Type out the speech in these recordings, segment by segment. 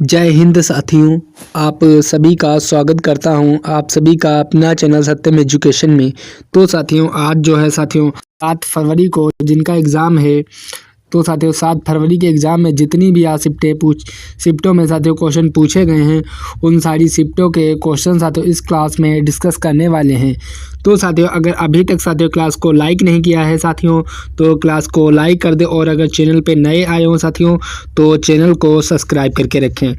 जय हिंद साथियों। आप सभी का स्वागत करता हूं आप सभी का अपना चैनल सत्यम एजुकेशन में। तो साथियों आज जो है साथियों 7 फरवरी को जिनका एग्ज़ाम है, तो साथियों 7 फरवरी के एग्ज़ाम में जितनी भी आज शिफ्टों में साथियों क्वेश्चन पूछे गए हैं, उन सारी शिफ्टों के क्वेश्चन साथियों इस क्लास में डिस्कस करने वाले हैं। तो साथियों अगर अभी तक साथियों क्लास को लाइक नहीं किया है साथियों, तो क्लास को लाइक कर दे, और अगर चैनल पे नए आए हो साथियों तो चैनल को सब्सक्राइब करके रखें।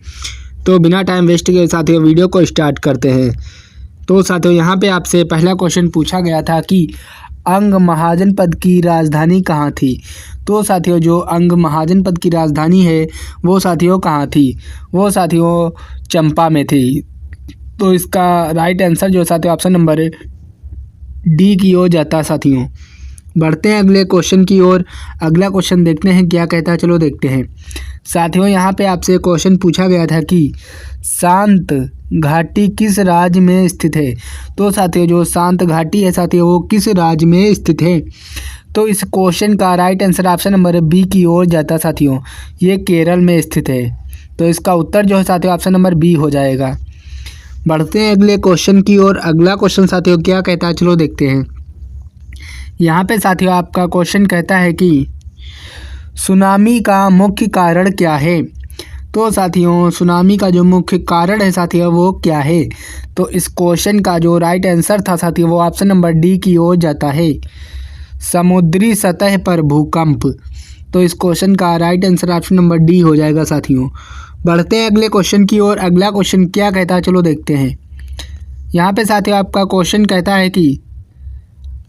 तो बिना टाइम वेस्ट किए साथियों वीडियो को स्टार्ट करते हैं। तो साथियों यहाँ पे आपसे पहला क्वेश्चन पूछा गया था कि अंग महाजनपद की राजधानी कहाँ थी। तो साथियों जो अंग महाजनपद की राजधानी है वो साथियों कहाँ थी, वो साथियों चंपा में थी। तो इसका राइट आंसर जो साथियों ऑप्शन नंबर डी की ओर जाता है साथियों। बढ़ते हैं अगले क्वेश्चन की ओर। अगला क्वेश्चन देखते हैं क्या कहता है, चलो देखते हैं। साथियों यहाँ पे आपसे क्वेश्चन पूछा गया था कि शांत घाटी किस राज्य में स्थित है। तो साथियों जो शांत घाटी है साथियों वो किस राज्य में स्थित है। तो इस क्वेश्चन का right answer option number B की ओर जाता साथियों, ये केरल में स्थित है। तो इसका उत्तर जो है साथियों ऑप्शन नंबर बी हो जाएगा। बढ़ते हैं अगले क्वेश्चन की ओर। अगला क्वेश्चन साथियों क्या कहता है, चलो देखते हैं। यहाँ पे साथियों आपका क्वेश्चन कहता है कि सुनामी का मुख्य कारण क्या है। तो साथियों सुनामी का जो मुख्य कारण है साथियों वो क्या है। तो इस क्वेश्चन का जो राइट आंसर था साथियों वो ऑप्शन नंबर डी की ओर जाता है, समुद्री सतह पर भूकंप। तो इस क्वेश्चन का right answer option number D हो जाएगा साथियों। बढ़ते हैं अगले क्वेश्चन की ओर। अगला क्वेश्चन क्या कहता है, चलो देखते हैं। यहाँ पे साथियों आपका क्वेश्चन कहता है कि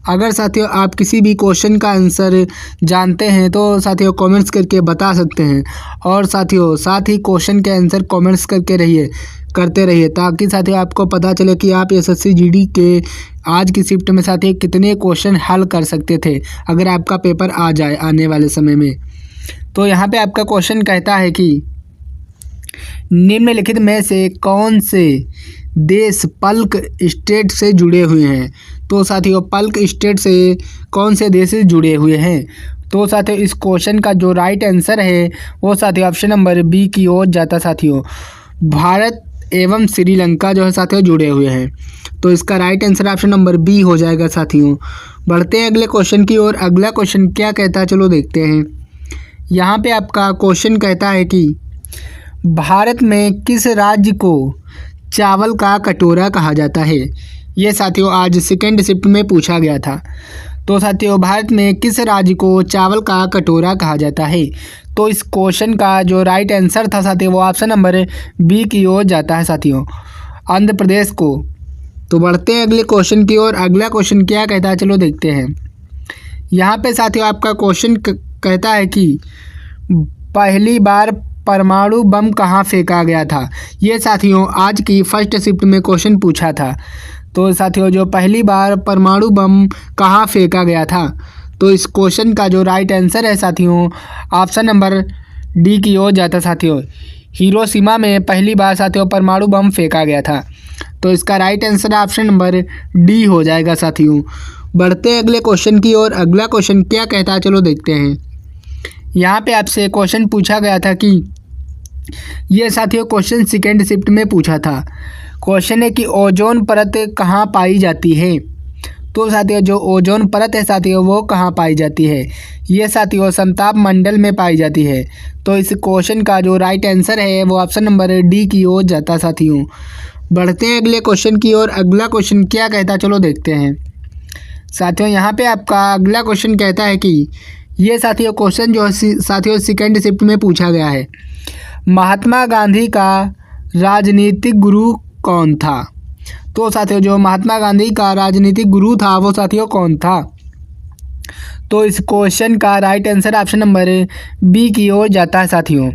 अगर साथियों आप किसी भी क्वेश्चन का आंसर जानते हैं तो साथियों कमेंट्स करके बता सकते हैं, और साथियों साथ ही क्वेश्चन के आंसर कमेंट्स करते रहिए ताकि साथियों आपको पता चले कि आप एसएससी जीडी के आज की शिफ्ट में साथियों कितने क्वेश्चन हल कर सकते थे अगर आपका पेपर आ जाए आने वाले समय में। तो यहाँ पे आपका क्वेश्चन कहता है कि निम्नलिखित में से कौन से देश पल्क स्टेट से जुड़े हुए हैं। तो साथियों पल्क स्टेट से कौन से देश जुड़े हुए हैं। तो साथियों इस क्वेश्चन का जो राइट आंसर है वो साथियों ऑप्शन नंबर बी की ओर जाता साथियों, भारत एवं श्रीलंका जो है साथियों जुड़े हुए हैं। तो इसका right answer option number B हो जाएगा साथियों। बढ़ते हैं अगले क्वेश्चन की ओर। अगला क्वेश्चन क्या कहता है, चलो देखते हैं। यहाँ पे आपका क्वेश्चन कहता है कि भारत में किस राज्य को चावल का कटोरा कहा जाता है। ये साथियों आज सेकेंड शिफ्ट में पूछा गया था। तो साथियों भारत में किस राज्य को चावल का कटोरा कहा जाता है। तो इस क्वेश्चन का जो राइट आंसर था साथियों वो ऑप्शन नंबर बी की ओर जाता है साथियों, आंध्र प्रदेश को। तो बढ़ते हैं अगले क्वेश्चन की ओर। अगला क्वेश्चन क्या कहता है, चलो देखते हैं। यहाँ पे साथियों आपका क्वेश्चन कहता है कि पहली बार परमाणु बम कहाँ फेंका गया था। ये साथियों आज की फर्स्ट शिफ्ट में क्वेश्चन पूछा था। तो साथियों जो पहली बार परमाणु बम कहाँ फेंका गया था। तो इस क्वेश्चन का जो राइट आंसर है साथियों ऑप्शन नंबर डी की ओर जाता साथियों, हिरोशिमा में पहली बार साथियों परमाणु बम फेंका गया था। तो इसका right answer option number D हो जाएगा साथियों। बढ़ते हैं अगले क्वेश्चन की ओर। अगला क्वेश्चन क्या कहता है, चलो देखते हैं। यहाँ पे आपसे क्वेश्चन पूछा गया था कि ये साथियों क्वेश्चन सेकेंड शिफ्ट में पूछा था। क्वेश्चन है कि ओजोन परत कहाँ पाई जाती है। तो साथियों जो ओजोन परत है साथियों वो कहाँ पाई जाती है। ये साथियों समताप मंडल में पाई जाती है। तो इस क्वेश्चन का जो राइट आंसर है वो ऑप्शन नंबर डी की ओर जाता साथियों। बढ़ते हैं अगले क्वेश्चन की ओर। अगला क्वेश्चन क्या कहता है, चलो देखते हैं। साथियों यहाँ पे आपका अगला क्वेश्चन कहता है कि ये साथियों क्वेश्चन जो है साथियों सेकेंड शिफ्ट में पूछा गया है, महात्मा गांधी का राजनीतिक गुरु कौन था। तो साथियों जो महात्मा गांधी का राजनीतिक गुरु था वो साथियों कौन था। तो इस क्वेश्चन का right answer option number B की ओर जाता है साथियों,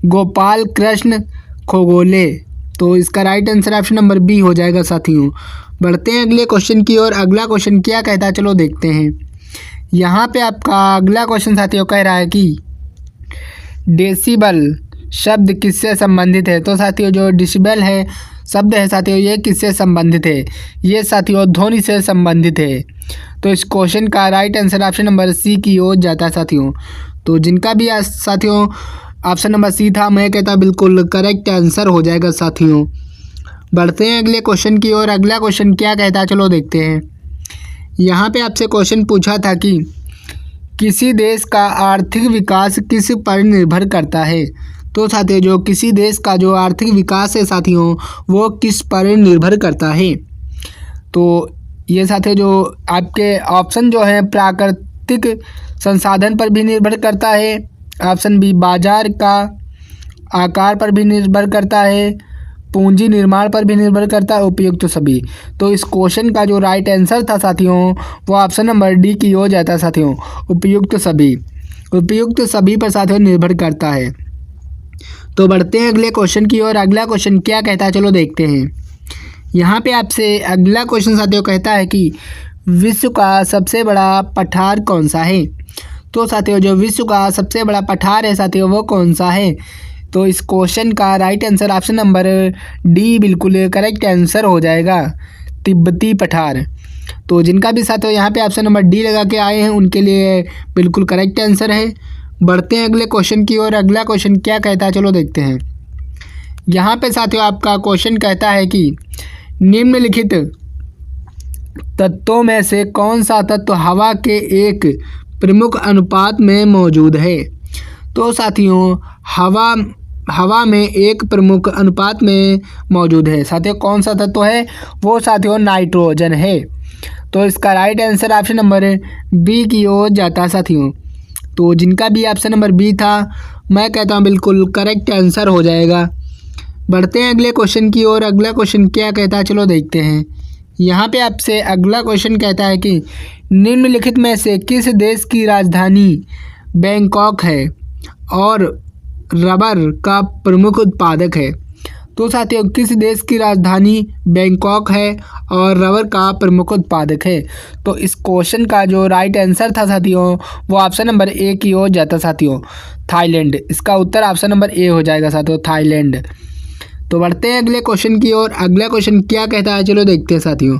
गोपाल कृष्ण खोगोले। तो इसका right answer option number B हो जाएगा साथियों। बढ़ते हैं अगले क्वेश्चन की ओर। अगला क्वेश्चन क्या कहता है, चलो देखते हैं। यहाँ पे आपका अगला क्वेश्चन साथियों कह रहा है कि डेसिबल शब्द किससे संबंधित है। तो साथियों जो डेसिबल है शब्द है साथियों ये किससे संबंधित है। ये साथियों ध्वनि से संबंधित है। तो इस क्वेश्चन का right answer option number C की ओर जाता है साथियों। तो जिनका भी साथियों ऑप्शन नंबर सी था। मैं कहता हूँ बिल्कुल करेक्ट आंसर हो जाएगा साथियों। बढ़ते हैं अगले क्वेश्चन की ओर। अगला क्वेश्चन क्या कहता है, चलो देखते हैं। यहाँ पे आपसे क्वेश्चन पूछा था कि किसी देश का आर्थिक विकास किस पर निर्भर करता है। तो साथियों जो किसी देश का जो आर्थिक विकास है साथियों वो किस पर निर्भर करता है। तो ये साथियों जो आपके ऑप्शन जो है प्राकृतिक संसाधन पर भी निर्भर करता है, ऑप्शन बी बाजार का आकार पर भी निर्भर करता है, पूंजी निर्माण पर भी निर्भर करता है, उपयुक्त सभी। तो इस क्वेश्चन का जो राइट आंसर था साथियों वो ऑप्शन नंबर डी की हो जाता है साथियों, उपयुक्त सभी। उपयुक्त सभी पर साथियों निर्भर करता है। तो बढ़ते हैं अगले क्वेश्चन की ओर। अगला क्वेश्चन क्या कहता है, चलो देखते हैं। यहाँ पे आपसे अगला क्वेश्चन साथियों कहता है कि विश्व का सबसे बड़ा पठार कौन सा है। तो साथियों जो विश्व का सबसे बड़ा पठार है साथियों वो कौन सा है। तो इस क्वेश्चन का right answer option number D बिल्कुल करेक्ट आंसर हो जाएगा, तिब्बती पठार। तो जिनका भी साथियों यहाँ पे ऑप्शन नंबर डी लगा के आए हैं उनके लिए बिल्कुल करेक्ट आंसर है। बढ़ते हैं अगले क्वेश्चन की ओर। अगला क्वेश्चन क्या कहता है, चलो देखते हैं। यहाँ पे साथियों आपका क्वेश्चन कहता है कि निम्नलिखित तत्वों में से कौन सा तत्व हवा के एक प्रमुख अनुपात में मौजूद है। तो साथियों हवा में एक प्रमुख अनुपात में मौजूद है साथियों। कौन सा तत्व है वो साथियों नाइट्रोजन है। तो इसका right answer option number B की ओर जाता है साथियों। तो जिनका भी ऑप्शन नंबर बी था मैं कहता हूँ बिल्कुल करेक्ट आंसर हो जाएगा। बढ़ते हैं अगले क्वेश्चन की ओर। अगला क्वेश्चन क्या कहता है, चलो देखते हैं। यहाँ पे आपसे अगला क्वेश्चन कहता है कि निम्नलिखित में से किस देश की राजधानी बैंकॉक है और रबर का प्रमुख उत्पादक है। तो साथियों किस देश की राजधानी बैंकॉक है और रबर का प्रमुख उत्पादक है। तो इस क्वेश्चन का जो राइट आंसर था साथियों वो ऑप्शन नंबर ए की ओर जाता साथियों, थाईलैंड। इसका उत्तर ऑप्शन नंबर ए हो जाएगा साथियों, थाईलैंड। तो बढ़ते हैं अगले क्वेश्चन की ओर। अगला क्वेश्चन क्या कहता है, चलो देखते हैं साथियों।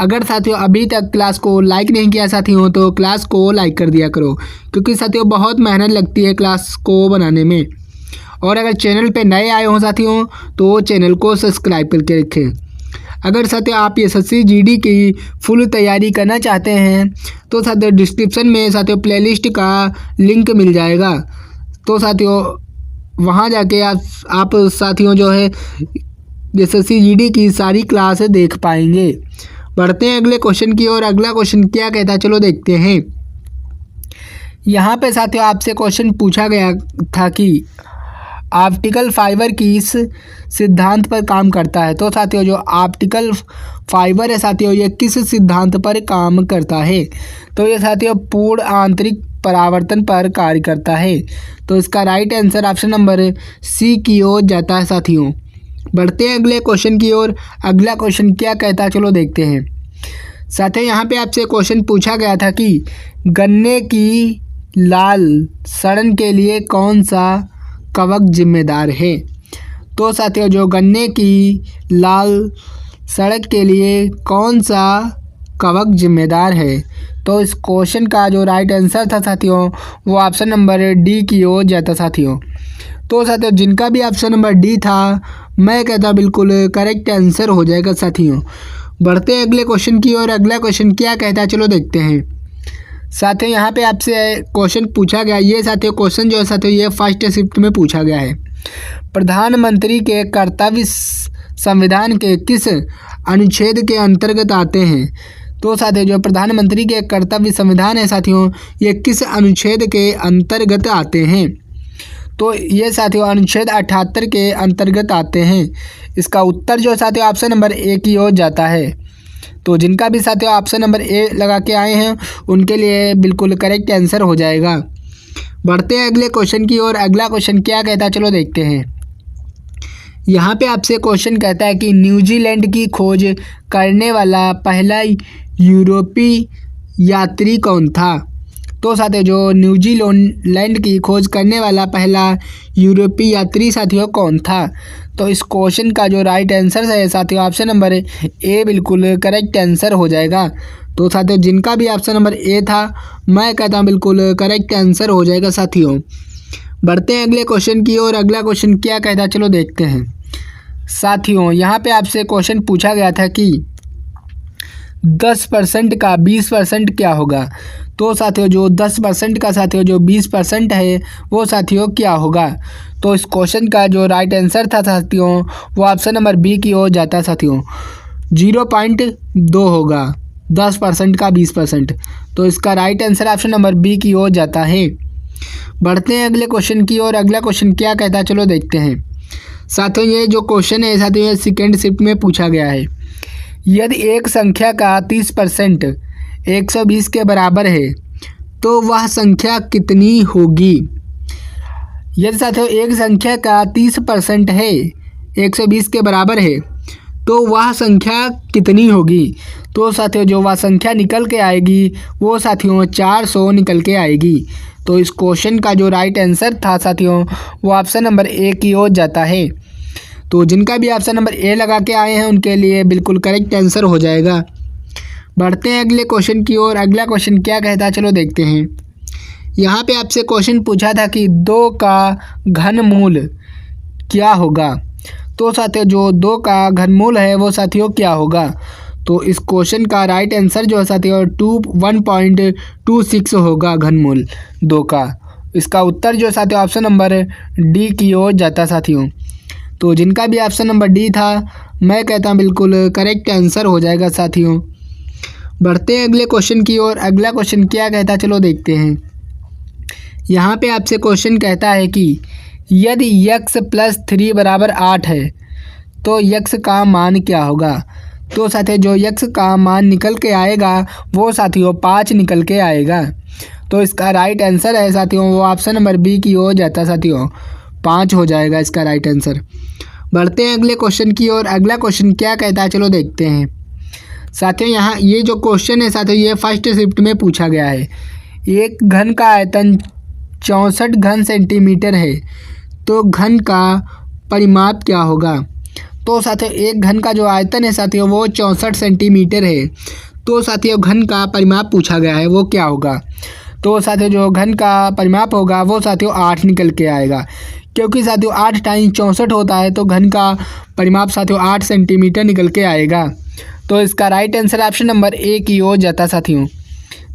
अगर साथियों अभी तक क्लास को लाइक नहीं किया साथियों तो क्लास को लाइक कर दिया करो, क्योंकि साथियों बहुत मेहनत लगती है क्लास को बनाने में। और अगर चैनल पे नए आए हों साथियों तो चैनल को सब्सक्राइब करके रखें। अगर साथियों आप एसएससी जीडी की फुल तैयारी करना चाहते हैं तो साथियों डिस्क्रिप्शन में साथियों प्लेलिस्ट का लिंक मिल जाएगा। तो साथियों वहाँ जाके आप साथियों जो है एसएससी जीडी की सारी क्लास देख पाएंगे। बढ़ते हैं अगले क्वेश्चन की ओर। अगला क्वेश्चन क्या कहता है, चलो देखते हैं। यहाँ पे साथियों आपसे क्वेश्चन पूछा गया था कि ऑप्टिकल फाइबर किस सिद्धांत पर काम करता है। तो साथियों जो ऑप्टिकल फाइबर है साथियों ये किस सिद्धांत पर काम करता है। तो ये साथियों पूर्ण आंतरिक परावर्तन पर कार्य करता है। तो इसका right answer option number C की ओर जाता है साथियों। बढ़ते हैं अगले क्वेश्चन की ओर। अगला क्वेश्चन क्या कहता है, चलो देखते हैं। साथियों यहाँ पे आपसे क्वेश्चन पूछा गया था कि गन्ने की लाल सड़न के लिए कौन सा कवक जिम्मेदार है। तो साथियों जो गन्ने की लाल सड़क के लिए कौन सा कवक जिम्मेदार है। तो इस क्वेश्चन का जो राइट आंसर था साथियों वो ऑप्शन नंबर डी की ओर जाता साथियों। तो साथियों जिनका भी ऑप्शन नंबर डी था मैं कहता बिल्कुल करेक्ट आंसर हो जाएगा साथियों। बढ़ते हैं अगले क्वेश्चन की ओर। अगला क्वेश्चन क्या कहता है, चलो देखते हैं। साथियों यहाँ पे आपसे क्वेश्चन पूछा गया, ये साथियों क्वेश्चन जो है साथियों ये फर्स्ट शिफ्ट में पूछा गया है। प्रधानमंत्री के कर्तव्य संविधान के किस अनुच्छेद के अंतर्गत आते हैं। तो साथियों जो प्रधानमंत्री के कर्तव्य संविधान है साथियों ये किस अनुच्छेद के अंतर्गत आते हैं। तो ये साथियों अनुच्छेद 78 के अंतर्गत आते हैं। इसका उत्तर जो साथियों ऑप्शन नंबर ए की ओर जाता है। तो जिनका भी साथियों ऑप्शन नंबर ए लगा के आए हैं उनके लिए बिल्कुल करेक्ट आंसर हो जाएगा। बढ़ते हैं अगले क्वेश्चन की ओर। अगला क्वेश्चन क्या कहता है, चलो देखते हैं। यहाँ पे आपसे क्वेश्चन कहता है कि न्यूजीलैंड की खोज करने वाला पहला यूरोपीय यात्री कौन था। तो साथियों जो न्यूजीलैंड की खोज करने वाला पहला यूरोपीय यात्री साथियों कौन था। तो इस क्वेश्चन का जो राइट आंसर है साथियों ऑप्शन नंबर ए बिल्कुल करेक्ट आंसर हो जाएगा। तो साथियों जिनका भी ऑप्शन नंबर ए था मैं कहता हूँ बिल्कुल करेक्ट आंसर हो जाएगा साथियों। बढ़ते हैं अगले क्वेश्चन की ओर। अगला क्वेश्चन क्या कहता है, चलो देखते हैं। साथियों यहाँ पे आपसे क्वेश्चन पूछा गया था कि 10% का 20% क्या होगा। तो साथियों जो 10% का साथियों जो 20% है वो साथियों क्या होगा। तो इस क्वेश्चन का जो राइट आंसर था साथियों वो ऑप्शन नंबर बी की ओर जाता है साथियों, 0.2 होगा 10% का 20%। तो इसका right answer option number B की ओर जाता है। बढ़ते हैं अगले क्वेश्चन की ओर। अगला क्वेश्चन क्या कहता है, चलो देखते हैं। साथियों ये जो क्वेश्चन है साथियों ये सेकेंड शिफ्ट में पूछा गया है। यदि एक संख्या का 30% 120 के बराबर है तो वह संख्या कितनी होगी। यदि साथियों एक संख्या का 30% है 120 के बराबर है तो वह संख्या कितनी होगी। तो साथियों जो वह संख्या निकल के आएगी वो साथियों 400 निकल के आएगी। तो इस क्वेश्चन का जो राइट आंसर था साथियों वो ऑप्शन नंबर ए की ओर जाता है। तो जिनका भी ऑप्शन नंबर ए लगा के आए हैं उनके लिए बिल्कुल करेक्ट आंसर हो जाएगा। बढ़ते हैं अगले क्वेश्चन की ओर। अगला क्वेश्चन क्या कहता है, चलो देखते हैं। यहाँ पे आपसे क्वेश्चन पूछा था कि 2 का घनमूल क्या होगा। तो साथियों जो 2 का घनमूल है वो साथियों क्या होगा। तो इस क्वेश्चन का राइट आंसर जो है साथियों 1.26 होगा घनमूल 2 का। इसका उत्तर जो साथियों ऑप्शन नंबर डी की ओर जाता साथियों। तो जिनका भी ऑप्शन नंबर डी था मैं कहता हूँ बिल्कुल करेक्ट आंसर हो जाएगा साथियों। बढ़ते हैं अगले क्वेश्चन की ओर। अगला क्वेश्चन क्या कहता है, चलो देखते हैं। यहाँ पे आपसे क्वेश्चन कहता है कि यदि x + 3 = 8 है तो x का मान क्या होगा। तो साथियों जो x का मान निकल के आएगा वो साथियों 5 निकल के आएगा। तो इसका राइट आंसर है साथियों वो ऑप्शन नंबर बी की ओर जाता साथियों, 5 हो जाएगा इसका राइट आंसर। बढ़ते हैं अगले क्वेश्चन की ओर। अगला क्वेश्चन क्या कहता है, चलो देखते हैं। साथियों यहाँ ये जो क्वेश्चन है साथियों ये फर्स्ट शिफ्ट में पूछा गया है। एक घन का आयतन 64 घन सेंटीमीटर है तो घन का परिमाप क्या होगा। तो साथियों एक घन का जो आयतन है साथियों वो 64 सेंटीमीटर है। तो साथियों घन का परिमाप पूछा गया है वो क्या होगा। तो साथियों जो घन का परिमाप होगा वो साथियों 8 निकल के आएगा, क्योंकि साथियों 8 × 64 होता है तो घन का परिमाप साथियों 8 सेंटीमीटर निकल के आएगा। तो इसका right answer option number A की ओर जाता साथियों।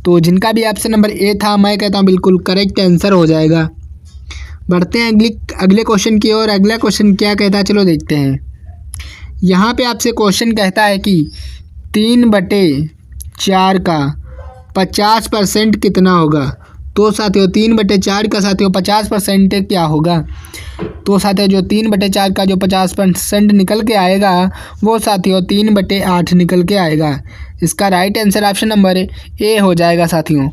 तो जिनका भी ऑप्शन नंबर ए था मैं कहता हूँ बिल्कुल करेक्ट आंसर हो जाएगा। बढ़ते हैं अगले क्वेश्चन की ओर। अगला क्वेश्चन क्या कहता है, चलो देखते हैं। यहाँ पे आपसे क्वेश्चन कहता है कि 3/4 का 50% कितना होगा। तो साथियों 3/4 का साथियों 50% क्या होगा। तो साथियों जो 3/4 का जो 50% निकल के आएगा वो साथियों 3/8 निकल के आएगा। इसका राइट आंसर ऑप्शन नंबर ए हो जाएगा साथियों।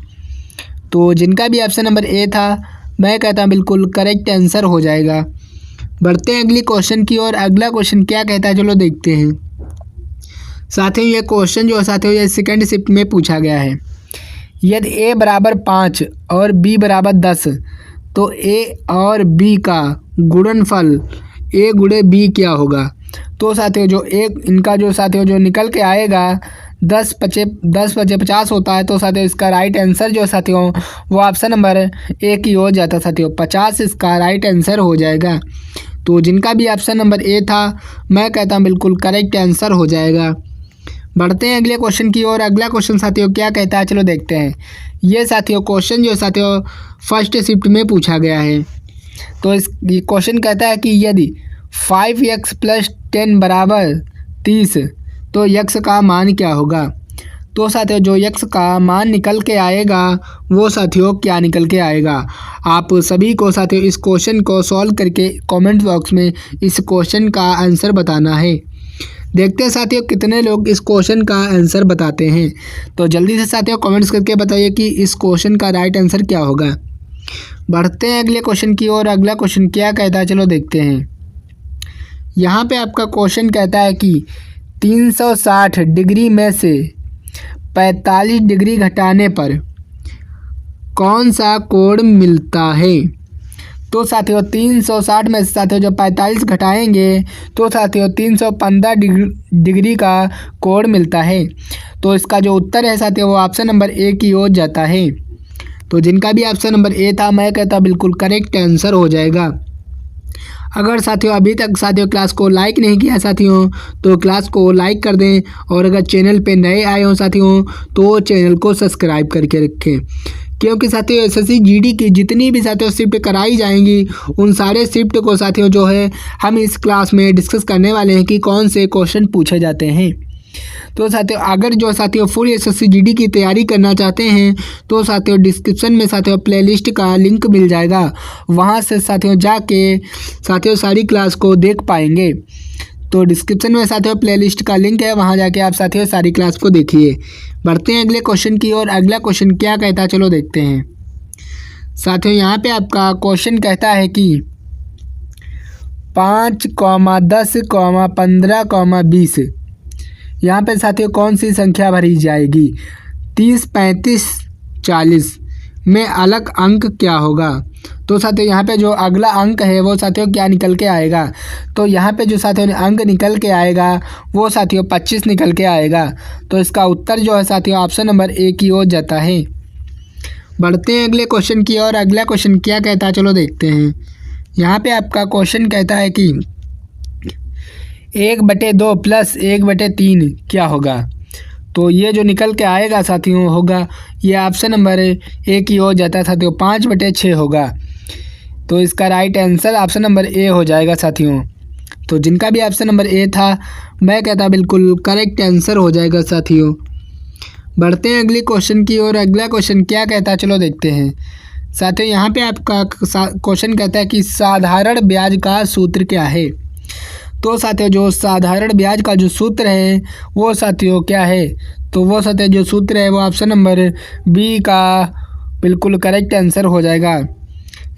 तो जिनका भी ऑप्शन नंबर ए था मैं कहता हूँ बिल्कुल करेक्ट आंसर हो जाएगा। बढ़ते हैं अगली क्वेश्चन की ओर। अगला क्वेश्चन क्या कहता है, चलो देखते हैं। साथियों ये क्वेश्चन जो है साथियों ये सेकंड शिफ्ट में पूछा गया है। यदि a = 5 और b = 10 तो a और b का गुणनफल a × b क्या होगा। तो साथियों जो एक इनका जो साथियों जो निकल के आएगा 10 × 50 होता है। तो साथियों इसका राइट आंसर जो साथियों वो ऑप्शन नंबर ए की ओर जाता साथियों, 50 इसका राइट आंसर हो जाएगा। तो जिनका भी ऑप्शन नंबर ए था मैं कहता हूँ बिल्कुल करेक्ट आंसर हो जाएगा। बढ़ते हैं अगले क्वेश्चन की ओर। अगला क्वेश्चन साथियों क्या कहता है, चलो देखते हैं। ये साथियों क्वेश्चन जो साथियों फर्स्ट शिफ्ट में पूछा गया है। तो इस क्वेश्चन कहता है कि यदि 5x + 10 = 30 तो x का मान क्या होगा। तो साथियों जो x का मान निकल के आएगा वो साथियों क्या निकल के आएगा। आप सभी को साथियों इस क्वेश्चन को सॉल्व करके कमेंट बॉक्स में इस क्वेश्चन का आंसर बताना है। देखते हैं साथियों कितने लोग इस क्वेश्चन का आंसर बताते हैं। तो जल्दी से साथियों कमेंट्स करके बताइए कि इस क्वेश्चन का राइट आंसर क्या होगा। बढ़ते हैं अगले क्वेश्चन की ओर। अगला क्वेश्चन क्या कहता है, चलो देखते हैं। यहाँ पे आपका क्वेश्चन कहता है कि 360 डिग्री में से 45 डिग्री घटाने पर कौन सा कोण मिलता है। तो साथियों 360 में से साथियों जब 45 घटाएंगे तो साथियों 315 डिग्री का कोण मिलता है। तो इसका जो उत्तर है साथियों वो ऑप्शन नंबर ए की ओर जाता है। तो जिनका भी ऑप्शन नंबर ए था, मैं कहता बिल्कुल करेक्ट आंसर हो जाएगा। अगर साथियों अभी तक साथियों क्लास को लाइक नहीं किया साथियों, तो क्लास को लाइक कर दें, और अगर चैनल पे नए आए हों साथियों, तो चैनल को सब्सक्राइब करके रखें, क्योंकि साथियों एसएससी जीडी की जितनी भी साथियों शिफ्ट कराई जाएंगी, उन सारे शिफ्ट को साथियों जो है हम इस क्लास में डिस्कस करने वाले हैं कि कौन से क्वेश्चन पूछे जाते हैं। तो साथियों अगर जो साथियों फुल एसएससी जीडी की तैयारी करना चाहते हैं, तो साथियों डिस्क्रिप्शन में साथियों प्लेलिस्ट का लिंक मिल जाएगा, वहां से साथियों जाके साथियों सारी क्लास को देख पाएंगे। तो डिस्क्रिप्शन में साथियों प्लेलिस्ट का लिंक है, वहां जाके आप साथियों सारी क्लास को देखिए। बढ़ते हैं अगले क्वेश्चन की ओर। अगला क्वेश्चन क्या कहता है, चलो देखते हैं। साथियों यहाँ पे आपका क्वेश्चन कहता है कि 5, 10, 15, 20 यहाँ पे साथियों कौन सी संख्या भरी जाएगी? 30, 35, 40 में अलग अंक क्या होगा? तो साथियों यहाँ पे जो अगला अंक है वो साथियों क्या निकल के आएगा? तो यहाँ पे जो साथियों अंक निकल के आएगा वो साथियों 25 निकल के आएगा। तो इसका उत्तर जो है साथियों ऑप्शन नंबर ए की ओर जाता है। बढ़ते हैं अगले क्वेश्चन की ओर। अगला क्वेश्चन क्या कहता है, चलो देखते हैं। यहाँ पे आपका क्वेश्चन कहता है कि 1/2 प्लस 1/3 क्या होगा? तो ये जो निकल के आएगा साथियों होगा, ये ऑप्शन नंबर ए की ओर जाता है साथियों, 5/6 होगा। तो इसका राइट आंसर ऑप्शन नंबर ए हो जाएगा साथियों। तो जिनका भी ऑप्शन नंबर ए था, मैं कहता बिल्कुल करेक्ट आंसर हो जाएगा साथियों। बढ़ते हैं अगले क्वेश्चन की ओर। अगला क्वेश्चन क्या कहता है, चलो देखते हैं। साथियों यहाँ पे आपका क्वेश्चन कहता है कि साधारण ब्याज का सूत्र क्या है? तो साथियों जो साधारण ब्याज का जो सूत्र है वो साथियों क्या है? तो वो साथियों जो सूत्र है वो ऑप्शन नंबर बी का बिल्कुल करेक्ट आंसर हो जाएगा।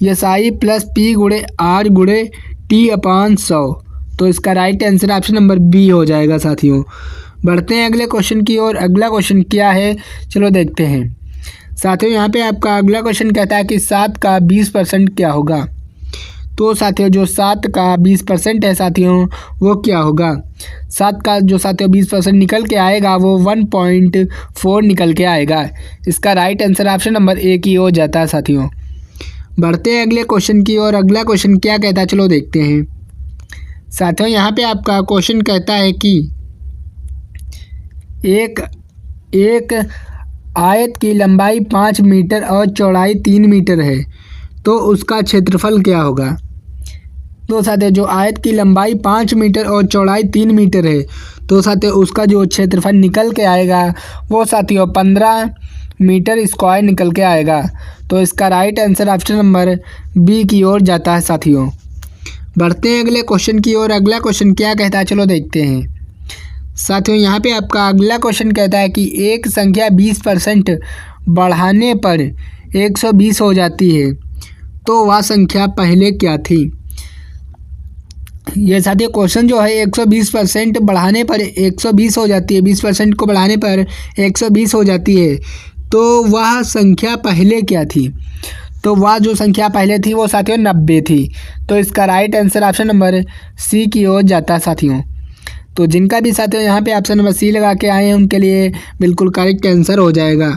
ये साई प्लस पी गुणे आर गुणे टी अपान 100। तो इसका right answer option number B हो जाएगा साथियों। बढ़ते हैं अगले क्वेश्चन की ओर। अगला क्वेश्चन क्या है, चलो देखते हैं। साथियों यहाँ पे आपका अगला क्वेश्चन कहता है कि 7 का 20% क्या होगा? तो साथियों जो 7 का 20% है साथियों वो क्या होगा? 7 का जो साथियों 20% निकल के आएगा वो 1.4 निकल के आएगा। इसका right answer option number A की ओर जाता है साथियों। बढ़ते हैं अगले क्वेश्चन की ओर। अगला क्वेश्चन क्या कहता है, चलो देखते हैं। साथियों यहाँ पे आपका क्वेश्चन कहता है कि एक आयत की लंबाई 5 मीटर और चौड़ाई 3 मीटर है, तो उसका क्षेत्रफल क्या होगा? तो साथियों जो आयत की लंबाई 5 मीटर और चौड़ाई 3 मीटर है, तो साथियों उसका जो क्षेत्रफल निकल के आएगा वो साथियों 15 मीटर स्क्वायर निकल के आएगा। तो इसका right answer option number B की ओर जाता है साथियों। बढ़ते हैं अगले क्वेश्चन की ओर। अगला क्वेश्चन क्या कहता है, चलो देखते हैं। साथियों यहाँ पे आपका अगला क्वेश्चन कहता है कि एक संख्या 20% बढ़ाने पर 120 हो जाती है, तो वह संख्या पहले क्या थी? ये साथियों क्वेश्चन जो है 120% बढ़ाने पर 120 हो जाती है, 20% को बढ़ाने पर 120 हो जाती है, तो वह संख्या पहले क्या थी? तो वह जो संख्या पहले थी वो साथियों 90 थी। तो इसका right answer option number C की ओर जाता है साथियों। तो जिनका भी साथियों यहाँ पे ऑप्शन नंबर सी लगा के आए हैं उनके लिए बिल्कुल करेक्ट आंसर हो जाएगा।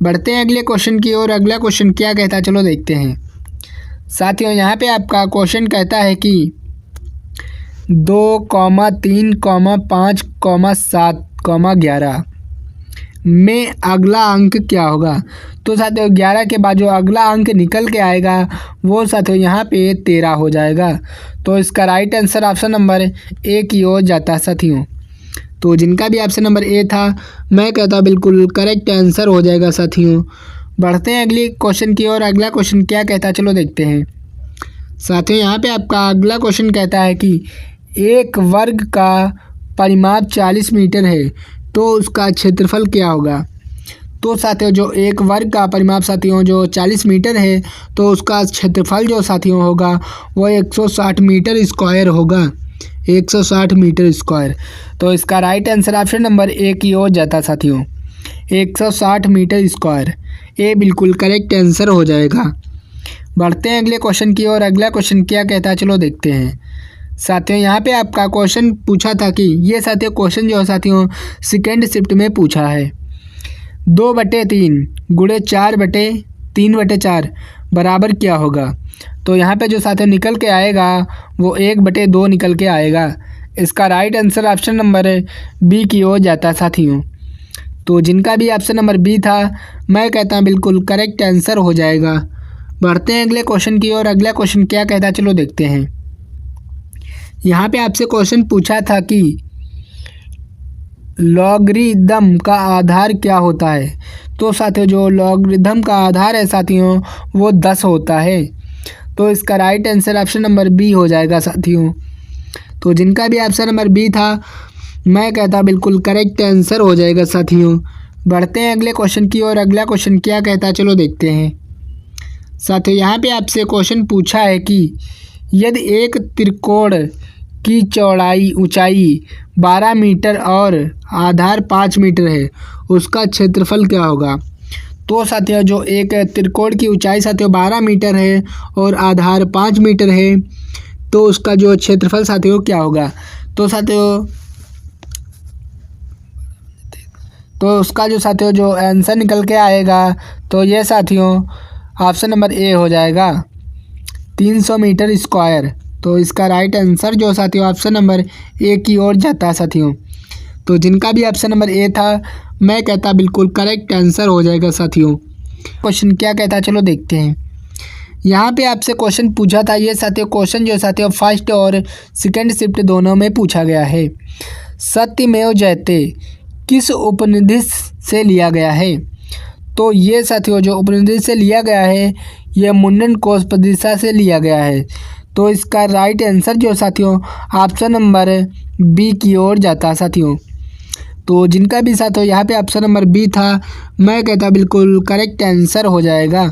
बढ़ते हैं अगले क्वेश्चन की ओर। अगला क्वेश्चन क्या कहता है, चलो देखते हैं। साथियों यहाँ पे आपका क्वेश्चन कहता है कि 2, 3, 5, 7, 11 में अगला अंक क्या होगा? तो साथियों 11 के बाद जो अगला अंक निकल के आएगा वो साथियों यहाँ पे 13 हो जाएगा। तो इसका right answer option number A की ओर जाता है साथियों। तो जिनका भी ऑप्शन नंबर ए था, मैं कहता बिल्कुल करेक्ट आंसर हो जाएगा साथियों। बढ़ते हैं अगले क्वेश्चन की ओर। अगला क्वेश्चन क्या कहता है, चलो देखते हैं। साथियों यहाँ पे आपका अगला क्वेश्चन कहता है कि एक वर्ग का परिमाप 40 मीटर है, तो उसका क्षेत्रफल क्या होगा? तो साथियों जो एक वर्ग का परिमाप साथियों जो 40 मीटर है, तो उसका क्षेत्रफल जो साथियों होगा वो 160 मीटर स्क्वायर होगा, 160 मीटर स्क्वायर। तो इसका right answer option number A की ओर जाता है साथियों, 160 मीटर स्क्वायर। ए बिल्कुल करेक्ट आंसर हो जाएगा। बढ़ते हैं अगले क्वेश्चन की ओर। अगला क्वेश्चन क्या कहता है, चलो देखते हैं। साथियों यहाँ पे आपका क्वेश्चन पूछा था कि ये साथियों क्वेश्चन जो है साथियों सेकेंड शिफ्ट में पूछा है। 2/3 गुणे 4/3 3/4 बराबर क्या होगा। तो यहाँ पे जो साथियों निकल के आएगा वो 1/2 निकल के आएगा। इसका right answer option number B की ओर जाता है साथियों। तो जिनका भी ऑप्शन नंबर बी था, मैं कहता हूँ बिल्कुल करेक्ट आंसर हो जाएगा। बढ़ते हैं अगले क्वेश्चन की ओर। अगला क्वेश्चन क्या कहता है, चलो देखते हैं। यहाँ पे आपसे क्वेश्चन पूछा था कि लॉगरिदम का आधार क्या होता है। तो साथियों जो लॉगरिदम का आधार है साथियों वो 10 होता है। तो इसका right answer option number B हो जाएगा साथियों। तो जिनका भी ऑप्शन नंबर बी था, मैं कहता बिल्कुल करेक्ट आंसर हो जाएगा साथियों। बढ़ते हैं अगले क्वेश्चन की ओर। अगला क्वेश्चन क्या कहता है, चलो देखते हैं। साथियों यहाँ पे आपसे क्वेश्चन पूछा है कि यदि एक त्रिकोण की ऊंचाई 12 मीटर और आधार 5 मीटर है, उसका क्षेत्रफल क्या होगा। तो साथियों जो एक त्रिकोण की ऊंचाई साथियों 12 मीटर है और आधार 5 मीटर है, तो उसका जो क्षेत्रफल साथियों क्या होगा। तो उसका जो साथियों जो आंसर निकल के आएगा, तो ये साथियों ऑप्शन नंबर ए हो जाएगा 300 मीटर स्क्वायर। तो इसका राइट आंसर जो साथियों ऑप्शन नंबर ए की ओर जाता है साथियों। तो जिनका भी ऑप्शन नंबर ए था, मैं कहता बिल्कुल करेक्ट आंसर हो जाएगा साथियों। क्वेश्चन क्या कहता है, चलो देखते हैं। यहाँ पे आपसे क्वेश्चन पूछा था, ये साथियों क्वेश्चन जो साथियों फर्स्ट और सेकंड शिफ्ट दोनों में पूछा गया है। सत्यमेव जयते किस उपनिषद से लिया गया है। तो ये साथियों जो उपनिषद से लिया गया है, ये मुंडकोपनिषद से लिया गया है। तो इसका राइट आंसर जो साथियों ऑप्शन नंबर बी की ओर जाता है साथियों। तो जिनका भी साथियों यहाँ पे ऑप्शन नंबर बी था, मैं कहता बिल्कुल करेक्ट आंसर हो जाएगा।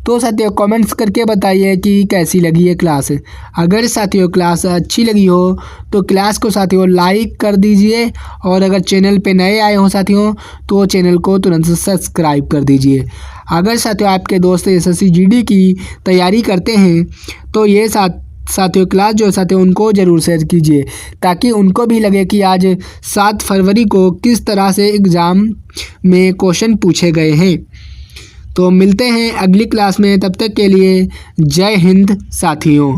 तो साथियों कमेंट्स करके बताइए कि कैसी लगी ये क्लास। अगर साथियों क्लास अच्छी लगी हो तो क्लास को साथियों लाइक कर दीजिए, और अगर चैनल पे नए आए हों साथियों तो चैनल को तुरंत सब्सक्राइब कर दीजिए। अगर साथियों आपके दोस्त एसएससी जीडी की तैयारी करते हैं तो ये साथियों क्लास जो साथियों उनको ज़रूर शेयर कीजिए, ताकि उनको भी लगे कि आज 7 फरवरी को किस तरह से एग्ज़ाम में क्वेश्चन पूछे गए हैं। तो मिलते हैं अगली क्लास में, तब तक के लिए जय हिंद साथियों।